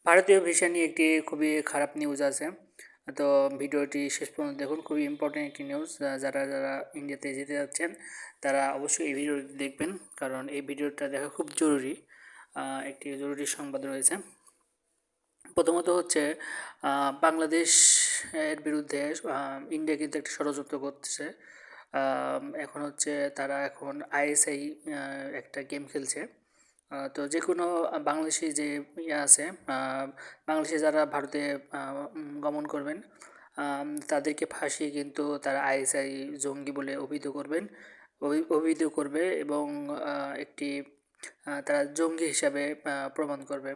ভারতীয় ভিসা নিয়ে একটি খুবই খারাপ নিউজ আছে। তো ভিডিওটি শেষ পর্যন্ত দেখুন, খুবই ইম্পর্টেন্ট একটি নিউজ। যারা যারা ইন্ডিয়াতে যেতে যাচ্ছেন তারা অবশ্যই এই ভিডিওটি দেখবেন, কারণ এই ভিডিওটা দেখা খুব জরুরি। একটি জরুরি সংবাদ রয়েছে। প্রথমত হচ্ছে বাংলাদেশ এর বিরুদ্ধে ইন্ডিয়া কিন্তু একটি ষড়যন্ত্র করতেছে। এখন হচ্ছে তারা এখন আইএসআই একটা গেম খেলছে। তো যে কোনো বাংলাদেশি যে আছে, বাংলাদেশি যারা ভারতে গমন করবেন, তাদেরকে ফাঁসিয়ে কিন্তু তারা আইএসআই জঙ্গি বলে অভিহিত করবেন, অভিহিত করবে এবং একটি তারা জঙ্গি হিসাবে প্রমাণ করবে।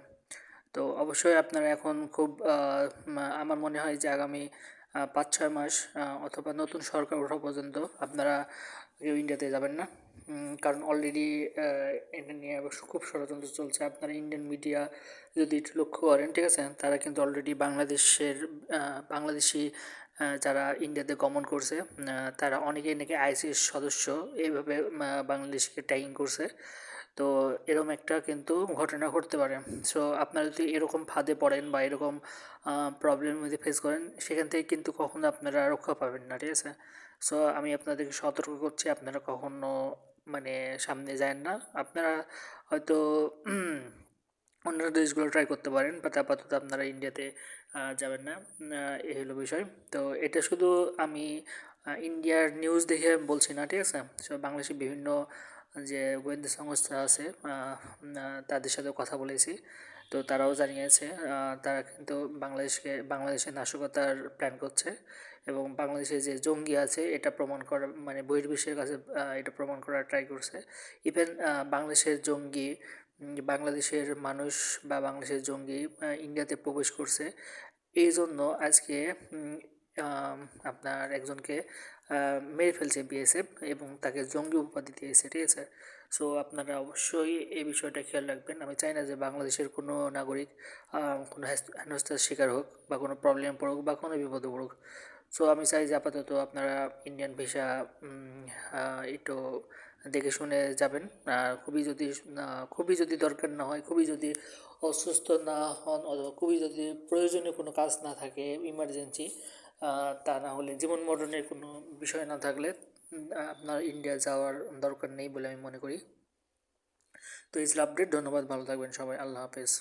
তো অবশ্যই আপনারা এখন খুব আমার মনে হয় যে আগামী ৫-৬ মাস অথবা নতুন সরকার ওঠা পর্যন্ত আপনারা কেউ ইন্ডিয়াতে যাবেন না। কারণ অলরেডি এটা নিয়ে অবশ্য খুব ষড়যন্ত্র চলছে। আপনারা ইন্ডিয়ান মিডিয়া যদি একটু লক্ষ্য করেন, ঠিক আছে, তারা কিন্তু অলরেডি বাংলাদেশি যারা ইন্ডিয়াতে গমন করছে, তারা অনেকেই নাকি আইসিস সদস্য এইভাবে বাংলাদেশকে ট্যাগিং করছে। তো এরকম একটা কিন্তু ঘটনা ঘটতে পারে। সো আপনারা যদি এরকম ফাঁদে পড়েন বা এরকম প্রবলেমের মধ্যে ফেস করেন, সেখান থেকে কিন্তু কখনো আপনারা রক্ষা পাবেন না, ঠিক আছে। সো আমি আপনাদেরকে সতর্ক করছি, আপনারা কখনো মানে সামনে যায়েন না। আপনারা হয়তো অন্য দেশগুলো ট্রাই করতে পারেন, বাট আপাতত আপনারা ইন্ডিয়াতে যাবেন না। এই হলো বিষয়। তো এটা শুধু আমি ইন্ডিয়ার নিউজ দেখে বলছি না, ঠিক আছে। সো বাংলাদেশের বিভিন্ন যে গোয়েন্দা সংস্থা আছে, তাদের সাথে কথা বলেছি। তো তারাও জানিয়েছে তারা কিন্তু বাংলাদেশে নাশকতার প্ল্যান করছে এবং বাংলাদেশে যে জঙ্গি আছে এটা প্রমাণ করা, মানে বহির্বিশ্বের কাছে এটা প্রমাণ করার ট্রাই করছে। ইভেন বাংলাদেশের জঙ্গি, বাংলাদেশের মানুষ বা বাংলাদেশের জঙ্গি ইন্ডিয়াতে প্রবেশ করছে। এই জন্য আজকে আম, আপনার একজনকে মেরে ফেলছে বিএসএফ এবং তাকে জঙ্গি উপাধি দিয়েছে, ঠিক আছে। সো আপনারা অবশ্যই এই বিষয়টা খেয়াল রাখবেন। আমি চাই না যে বাংলাদেশের কোনো নাগরিক কোনো হেনস্থার শিকার হোক বা কোনো প্রবলেম পড়ুক বা কোনো বিপদে পড়ুক। সো আমি চাই যে আপাতত আপনারা ইন্ডিয়ান ভিসা একটু দেখে শুনে যাবেন। খুবই যদি দরকার না হয়, খুবই যদি অসুস্থ না হন, অথবা খুবই যদি প্রয়োজনীয় কোনো কাজ না থাকে, ইমার্জেন্সি, তা না হলে জীবন মরণের কোনো বিষয় না থাকলে আপনার ইন্ডিয়া যাওয়ার দরকার নেই বলে আমি মনে করি। তো এই ছিল আপডেট। ধন্যবাদ, ভালো থাকবেন সবাই, আল্লাহ হাফেজ।